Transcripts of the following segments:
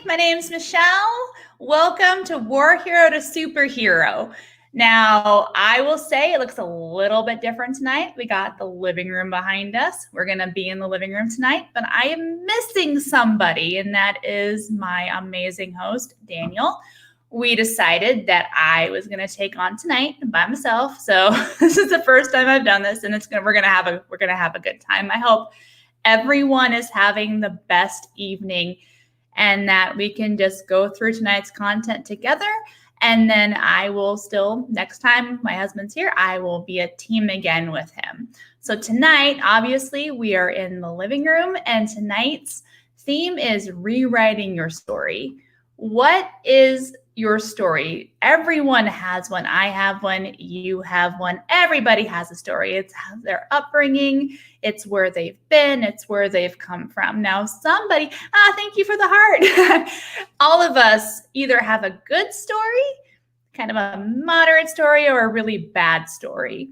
my name's Michelle. Welcome to War Hero to Superhero. Now, I will say it looks a little bit different tonight. We got the living room behind us. We're going to be in the living room tonight, but I am missing somebody, and that is my amazing host, Daniel. We decided that I was going to take on tonight by myself. So this is the first time I've done this, and we're going to have a good time. I hope everyone is having the best evening and that we can just go through tonight's content together. And then I will still, next time my husband's here, I will be a team again with him. So tonight, obviously, we are in the living room, and tonight's theme is rewriting your story. What is your story? Everyone has one. I have one. You have one. Everybody has a story. It's their upbringing. It's where they've been. It's where they've come from. Now, thank you for the heart. All of us either have a good story, kind of a moderate story, or a really bad story.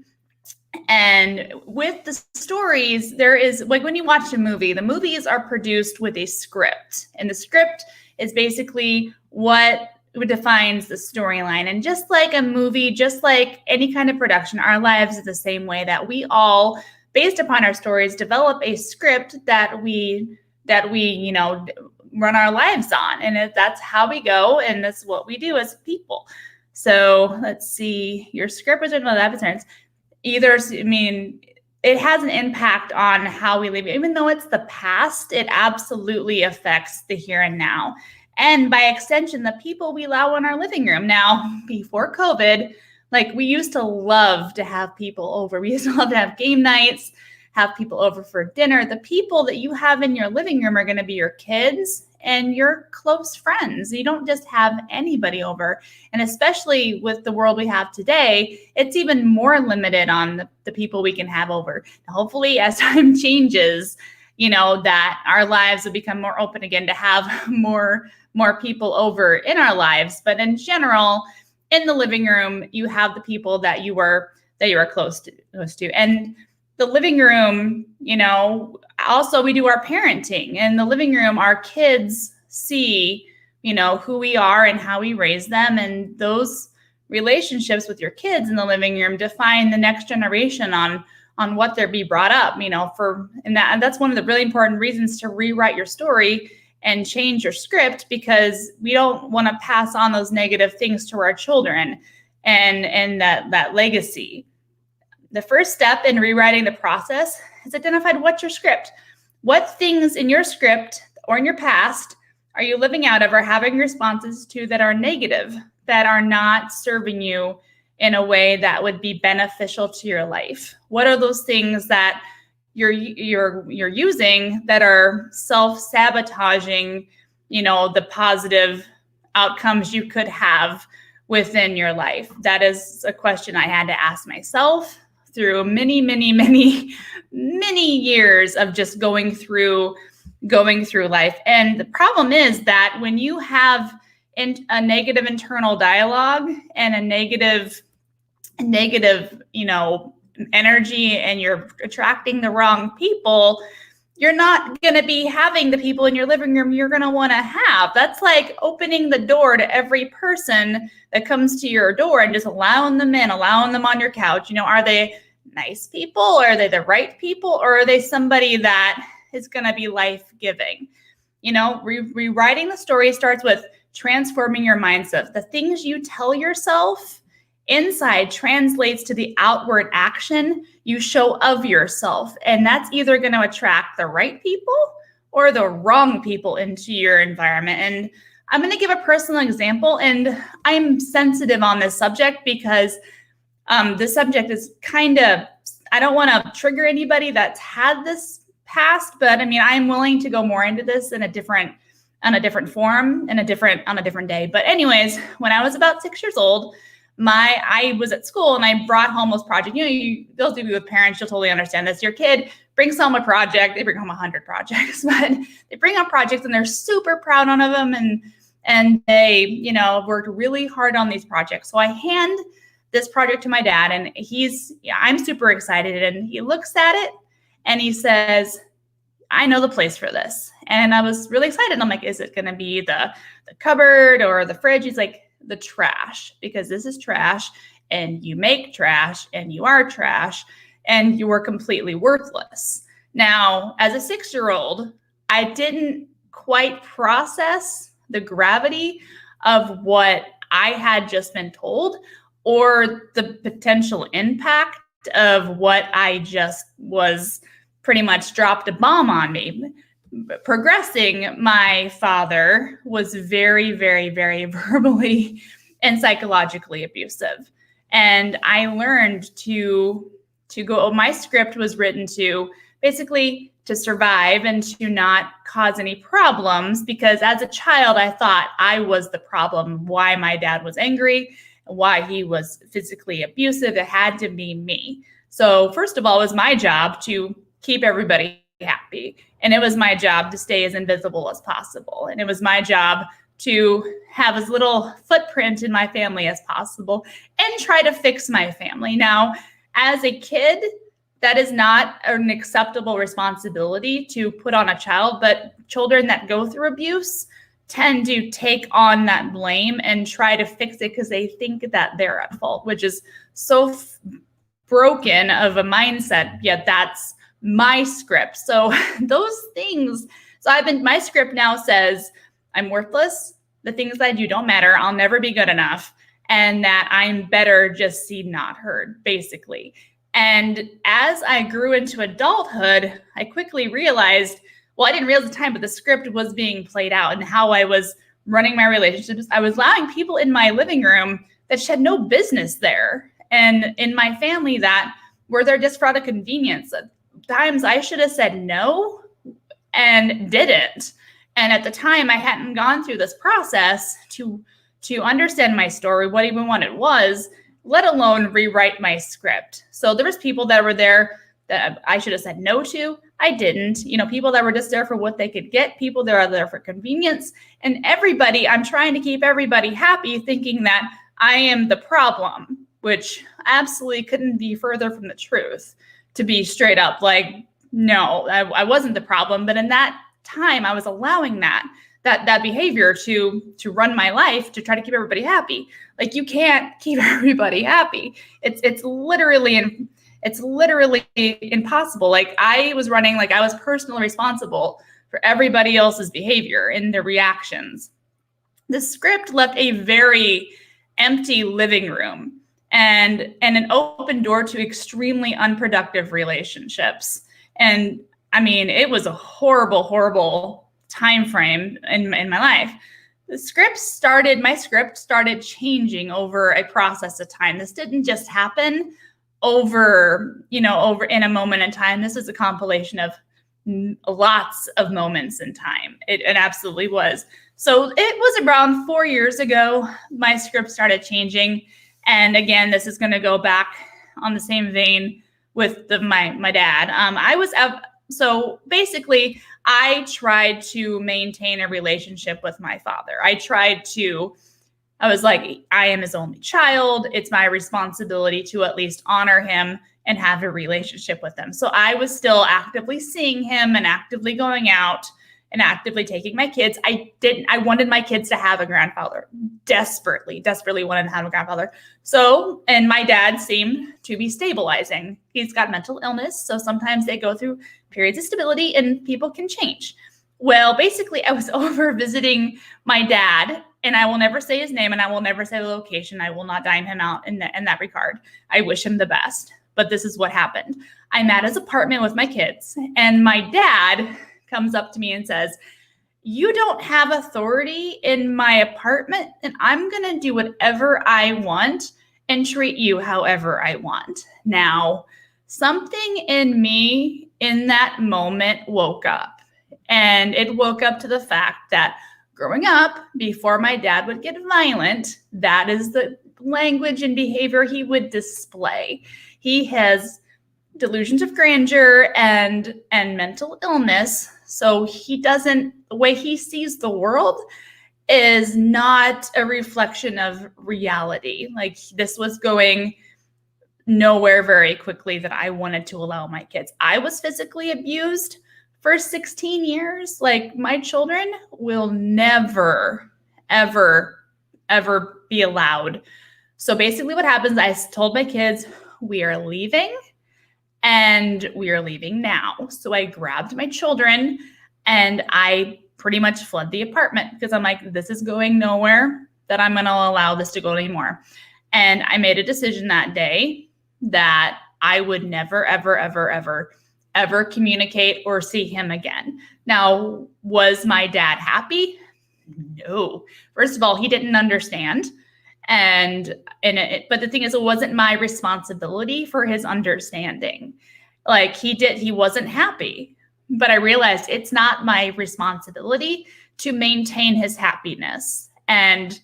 And with the stories, there is, like when you watch a movie, the movies are produced with a script. And the script is basically what defines the storyline. And just like a movie, just like any kind of production, our lives is the same way, that we all, based upon our stories, develop a script that we run our lives on. And that's how we go, and that's what we do as people. So let's see, your script is written by episodes. It has an impact on how we live. Even though it's the past, it absolutely affects the here and now. And by extension, the people we allow in our living room. Now, before COVID, we used to love to have people over. We used to love to have game nights, have people over for dinner. The people that you have in your living room are going to be your kids and your close friends. You don't just have anybody over. And especially with the world we have today, it's even more limited on the people we can have over. Now, hopefully, as time changes, that our lives will become more open again to have more people over in our lives. But in general, in the living room, you have the people that you are close to. And the living room, also we do our parenting. In the living room, our kids see, who we are and how we raise them. And those relationships with your kids in the living room define the next generation on what they're be brought up, and that's one of the really important reasons to rewrite your story and change your script, because we don't want to pass on those negative things to our children and that legacy. The first step in rewriting the process is identify what's your script. What things in your script or in your past are you living out of or having responses to that are negative, that are not serving you in a way that would be beneficial to your life? What are those things that you're using that are self-sabotaging, the positive outcomes you could have within your life? That is a question I had to ask myself through many, many, many, many years of just going through life. And the problem is that when you have a negative internal dialogue and a negative, energy, and you're attracting the wrong people, you're not going to be having the people in your living room you're going to want to have. That's like opening the door to every person that comes to your door and just allowing them in, allowing them on your couch. Are they nice people? Or are they the right people? Or are they somebody that is going to be life-giving? Rewriting the story starts with transforming your mindset. The things you tell yourself inside translates to the outward action you show of yourself. And that's either going to attract the right people or the wrong people into your environment. And I'm going to give a personal example, and I'm sensitive on this subject because this subject is I don't want to trigger anybody that's had this past, but I'm willing to go more into this in a different forum, on a different day. But anyways, when I was about 6 years old, I was at school and I brought home this project. Those of you with parents, you'll totally understand this. Your kid brings home a project. They bring home 100 projects, but they bring home projects and they're super proud of them. And they, worked really hard on these projects. So I hand this project to my dad, and I'm super excited. And he looks at it and he says, I know the place for this. And I was really excited. I'm like, is it going to be the cupboard or the fridge? He's like, the trash, because this is trash and you make trash and you are trash and you are completely worthless. Now, as a 6-year-old, I didn't quite process the gravity of what I had just been told or the potential impact of what I just was pretty much dropped a bomb on me. Progressing, my father was very, very, very verbally and psychologically abusive. And I learned to go, my script was written to basically to survive and to not cause any problems, because as a child, I thought I was the problem, why my dad was angry, why he was physically abusive. It had to be me. So first of all, it was my job to keep everybody happy. And it was my job to stay as invisible as possible. And it was my job to have as little footprint in my family as possible and try to fix my family. Now, as a kid, that is not an acceptable responsibility to put on a child, but children that go through abuse tend to take on that blame and try to fix it because they think that they're at fault, which is so broken of a mindset, yet that's my script. So those things, my script now says I'm worthless. The things I do don't matter. I'll never be good enough. And that I'm better just seen, not heard, basically. And as I grew into adulthood, I quickly realized, well, I didn't realize at the time, but the script was being played out and how I was running my relationships. I was allowing people in my living room that had no business there. And in my family that were there just for out of convenience. At times I should have said no and didn't. And at the time I hadn't gone through this process to understand my story, what even what it was, let alone rewrite my script. So there was people that were there that I should have said no to. I didn't. People that were just there for what they could get, people that are there for convenience, and everybody, I'm trying to keep everybody happy, thinking that I am the problem, which absolutely couldn't be further from the truth, to be straight up. Like, no, I wasn't the problem. But in that time, I was allowing that behavior to run my life, to try to keep everybody happy. Like, you can't keep everybody happy. It's literally impossible. Like, I was personally responsible for everybody else's behavior and their reactions. The script left a very empty living room and an open door to extremely unproductive relationships. And I mean, it was a horrible, horrible time frame in my life. My script started changing over a process of time. This didn't just happen over in a moment in time. This is a compilation of lots of moments in time. It absolutely was. So it was around 4 years ago, my script started changing. And again, this is going to go back on the same vein with my dad. So basically, I tried to maintain a relationship with my father. I was like, I am his only child. It's my responsibility to at least honor him and have a relationship with him. So I was still actively seeing him and actively going out and actively taking my kids. I wanted my kids to have a grandfather. Desperately wanted to have a grandfather. So, and my dad seemed to be stabilizing. He's got mental illness. So sometimes they go through periods of stability and people can change. Well, basically I was over visiting my dad, and I will never say his name and I will never say the location. I will not dime him out in that regard. I wish him the best, but this is what happened. I'm at his apartment with my kids, and my dad comes up to me and says, "You don't have authority in my apartment, and I'm going to do whatever I want and treat you however I want." Now, something in me in that moment woke up, and it woke up to the fact that growing up, before my dad would get violent, that is the language and behavior he would display. He has delusions of grandeur and mental illness. So the way he sees the world is not a reflection of reality. Like, this was going nowhere very quickly that I wanted to allow my kids. I was physically abused for 16 years, like my children will never, ever, ever be allowed. So basically what happens, I told my kids, we are leaving and we are leaving now. So I grabbed my children and I pretty much fled the apartment because I'm like, this is going nowhere, that I'm going to allow this to go anymore. And I made a decision that day that I would never, ever, ever, ever, ever communicate or see him again. Now, was my dad happy? No. First of all, he didn't understand. But the thing is, it wasn't my responsibility for his understanding. Like he wasn't happy. But I realized it's not my responsibility to maintain his happiness. And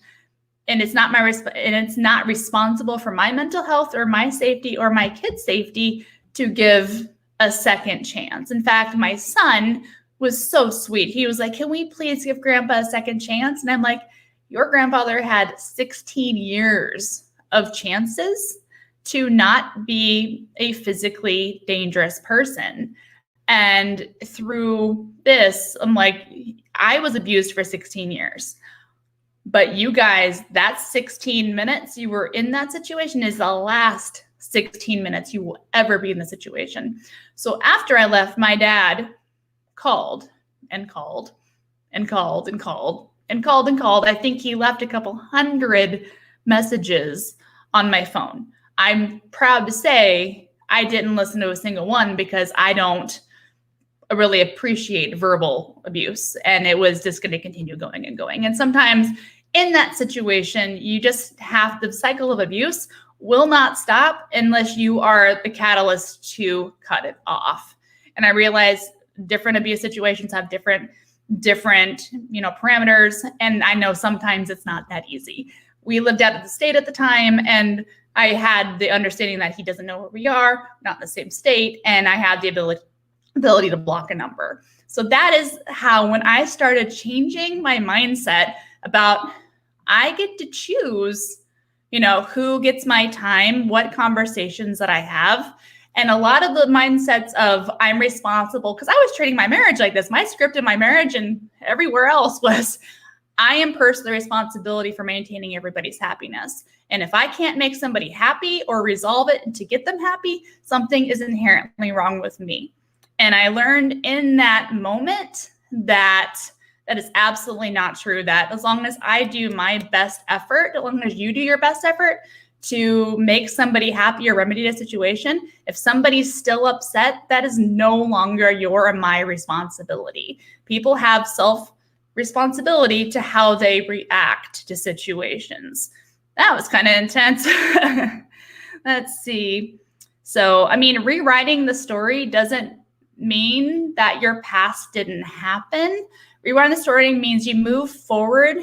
it's not it's not responsible for my mental health or my safety or my kids' safety to give a second chance. In fact, my son was so sweet. He was like, can we please give grandpa a second chance? And I'm like, your grandfather had 16 years of chances to not be a physically dangerous person. And through this, I'm like, I was abused for 16 years. But you guys, that 16 minutes you were in that situation is the last 16 minutes you will ever be in the situation. So after I left, my dad called and called and called and called and called and called. I think he left a couple hundred messages on my phone. I'm proud to say I didn't listen to a single one because I don't really appreciate verbal abuse. And it was just going to continue going and going. And sometimes in that situation, you just have the cycle of abuse will not stop unless you are the catalyst to cut it off. And I realize different abuse situations have different, parameters. And I know sometimes it's not that easy. We lived out of the state at the time, and I had the understanding that he doesn't know where we are, not in the same state, and I had the ability to block a number. So that is how, when I started changing my mindset about I get to choose, who gets my time, what conversations that I have. And a lot of the mindsets of I'm responsible, because I was treating my marriage like this. My script in my marriage and everywhere else was I am personally responsibility for maintaining everybody's happiness. And if I can't make somebody happy or resolve it to get them happy, something is inherently wrong with me. And I learned in that moment that is absolutely not true. That as long as I do my best effort, as long as you do your best effort to make somebody happy or remedy a situation, if somebody's still upset, that is no longer your or my responsibility. People have self-responsibility to how they react to situations. That was kind of intense. Let's see. So, rewriting the story doesn't mean that your past didn't happen. Rewriting the story means you move forward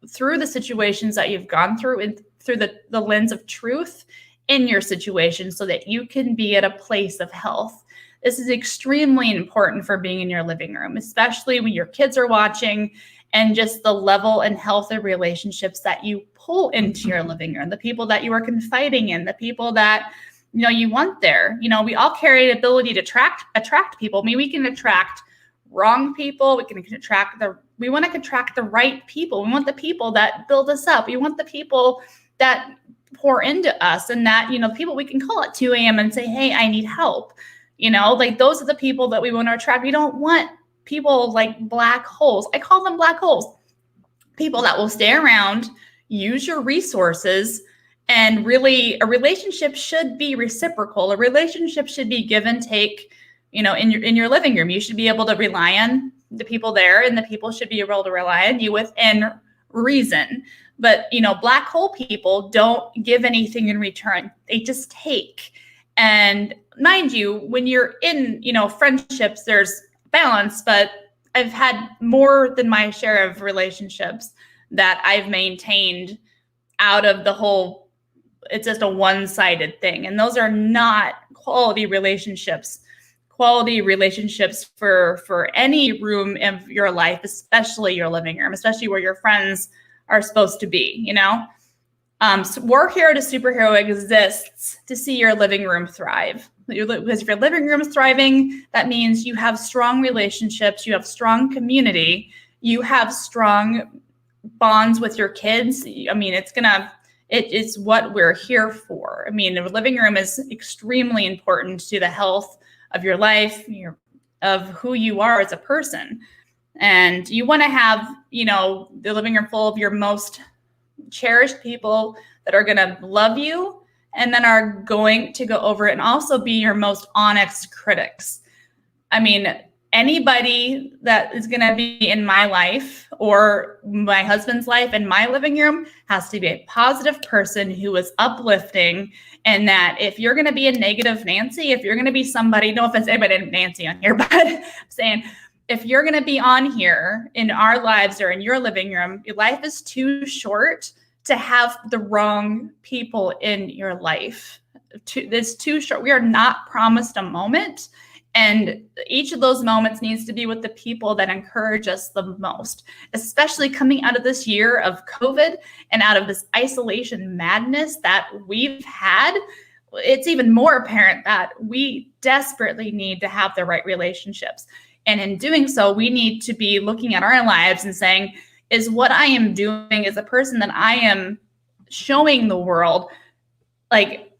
through the situations that you've gone through and through the lens of truth in your situation so that you can be at a place of health. This is extremely important for being in your living room, especially when your kids are watching, and just the level and health of relationships that you pull into your living room, the people that you are confiding in, the people that you want there. We all carry the ability to attract people. We can attract wrong people. We want to attract the right people. We want the people that build us up. We want the people that pour into us, and that, people we can call at 2 a.m. and say, hey, I need help. Those are the people that we want to attract. We don't want people like black holes. I call them black holes. People that will stay around, use your resources. And really, a relationship should be reciprocal. A relationship should be give and take, in your living room. You should be able to rely on the people there, and the people should be able to rely on you within reason. But, black hole people don't give anything in return. They just take. And mind you, when you're in, friendships, there's balance, but I've had more than my share of relationships that I've maintained out of the whole, it's just a one-sided thing. And those are not quality relationships. Quality relationships for any room of your life, especially your living room, especially where your friends are supposed to be, So War Hero to Superhero exists to see your living room thrive. Because if your living room is thriving, that means you have strong relationships, you have strong community, you have strong bonds with your kids. I mean, it's what we're here for. I mean, the living room is extremely important to the health of your life, of who you are as a person. And you want to have, the living room full of your most cherished people that are going to love you and then are going to go over it and also be your most honest critics. I mean, anybody that is going to be in my life or my husband's life in my living room has to be a positive person who is uplifting. And that if you're going to be a negative Nancy, if you're going to be somebody, no offense to anybody named Nancy on here, but I'm saying, if you're going to be on here in our lives or in your living room, your life is too short to have the wrong people in your life. It's too short. We are not promised a moment. And each of those moments needs to be with the people that encourage us the most, especially coming out of this year of COVID and out of this isolation madness that we've had. It's even more apparent that we desperately need to have the right relationships. And in doing so, we need to be looking at our lives and saying, is what I am doing as a person that I am showing the world, like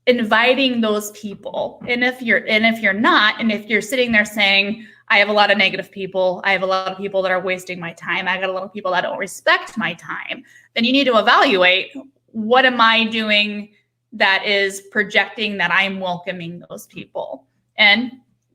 inviting those people. And if you're not, and if you're sitting there saying, I have a lot of negative people, I have a lot of people that are wasting my time, I got a lot of people that don't respect my time, then you need to evaluate, what am I doing that is projecting that I'm welcoming those people? And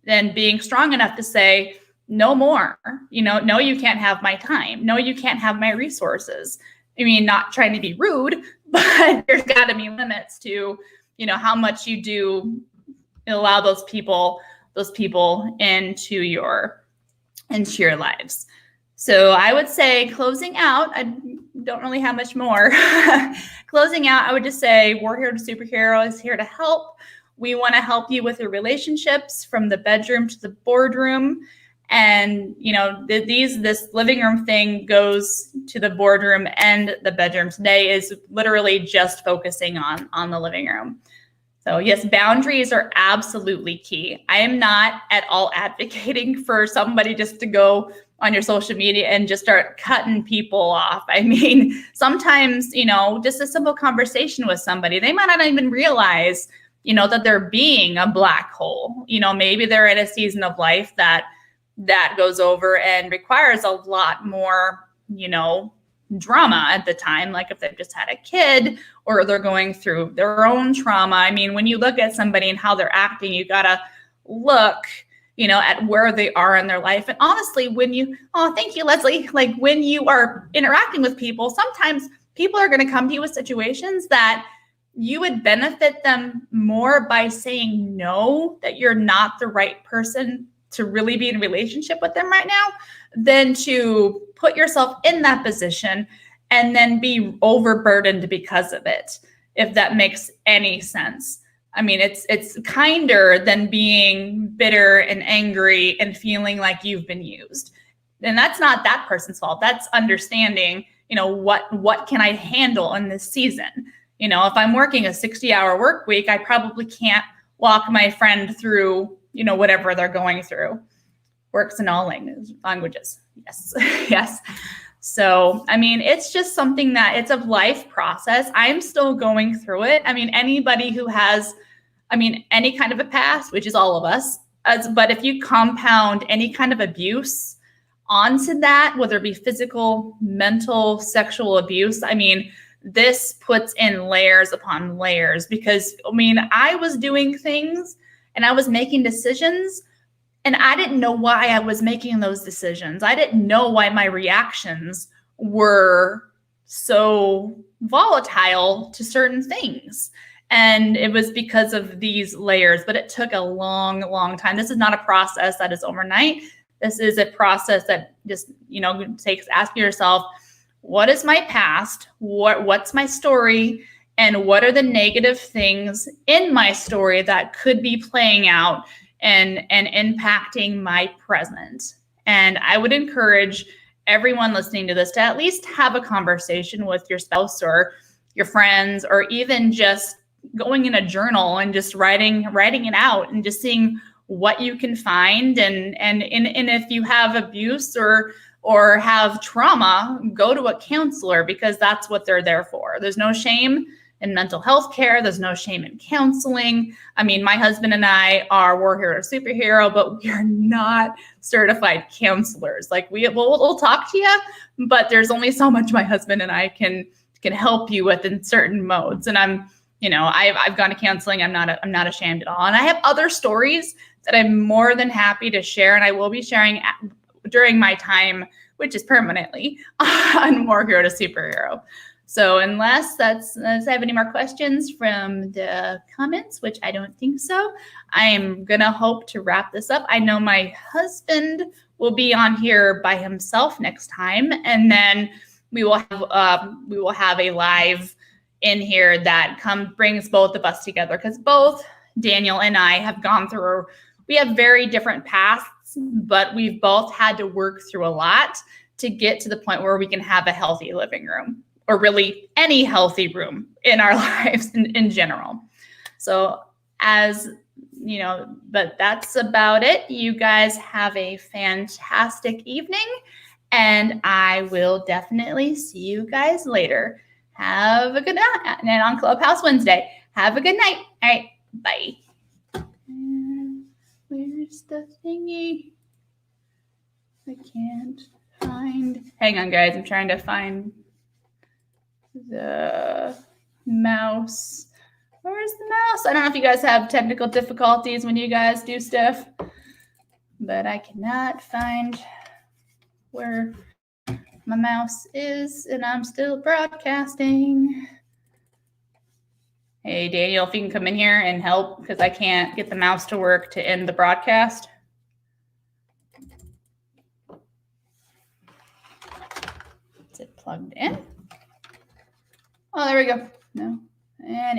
then being strong enough to say, no more, no, you can't have my time. No, you can't have my resources. I mean, not trying to be rude, but there's got to be limits to, how much you do allow those people into your lives. So I would say, closing out, I don't really have much more. Closing out, I would just say, We're Here to Superhero is here to help. We want to help you with your relationships from the bedroom to the boardroom. And, this living room thing goes to the boardroom and the bedroom. Today is literally just focusing on the living room. So yes, boundaries are absolutely key. I am not at all advocating for somebody just to go on your social media and just start cutting people off. I mean, sometimes, just a simple conversation with somebody, they might not even realize, that they're being a black hole. Maybe they're in a season of life that goes over and requires a lot more, drama at the time, like if they've just had a kid or they're going through their own trauma. I mean, when you look at somebody and how they're acting, you got to look, at where they are in their life. And honestly, thank you, Leslie. Like when you are interacting with people, sometimes people are going to come to you with situations that you would benefit them more by saying no, that you're not the right person to really be in a relationship with them right now, than to put yourself in that position and then be overburdened because of it, if that makes any sense. I mean, it's kinder than being bitter and angry and feeling like you've been used. And that's not that person's fault. That's understanding, what can I handle in this season? If I'm working a 60-hour work week, I probably can't walk my friend through whatever they're going through. Works in all languages. Yes. Yes. So, I mean, it's just something that it's a life process. I'm still going through it. I mean, anybody who has, any kind of a past, which is all of us, but if you compound any kind of abuse onto that, whether it be physical, mental, sexual abuse, this puts in layers upon layers, because I was doing things and I was making decisions and I didn't know why I was making those decisions. I didn't know why my reactions were so volatile to certain things. And it was because of these layers, but it took a long, long time. This is not a process that is overnight. This is a process that just, takes asking yourself, what is my past? What's my story? And what are the negative things in my story that could be playing out and impacting my present? And I would encourage everyone listening to this to at least have a conversation with your spouse or your friends, or even just, going in a journal and just writing it out and just seeing what you can find. And if you have abuse or have trauma, go to a counselor, because that's what they're there for. There's no shame in mental health care. There's no shame in counseling. I mean, my husband and I are War Hero Superhero, but we are not certified counselors. Like we'll talk to you, but there's only so much my husband and I can help you with in certain modes. And I've gone to counseling. I'm not ashamed at all. And I have other stories that I'm more than happy to share, and I will be sharing during my time, which is permanently, on War Hero to Superhero. So unless I have any more questions from the comments, which I don't think so, I am going to hope to wrap this up. I know my husband will be on here by himself next time, and then we will have a live in here that brings both of us together, because both Daniel and I have gone through, we have very different paths, but we've both had to work through a lot to get to the point where we can have a healthy living room, or really any healthy room in our lives in general. So but that's about it. You guys have a fantastic evening, and I will definitely see you guys later. Have a good night. And on Clubhouse Wednesday. Have a good night. All right. Bye. Where's the thingy? I can't find. Hang on, guys. I'm trying to find the mouse. Where's the mouse? I don't know if you guys have technical difficulties when you guys do stuff, but I cannot find where my mouse is, and I'm still broadcasting. Hey, Daniel, if you can come in here and help, because I can't get the mouse to work to end the broadcast. Is it plugged in? Oh, there we go. No. And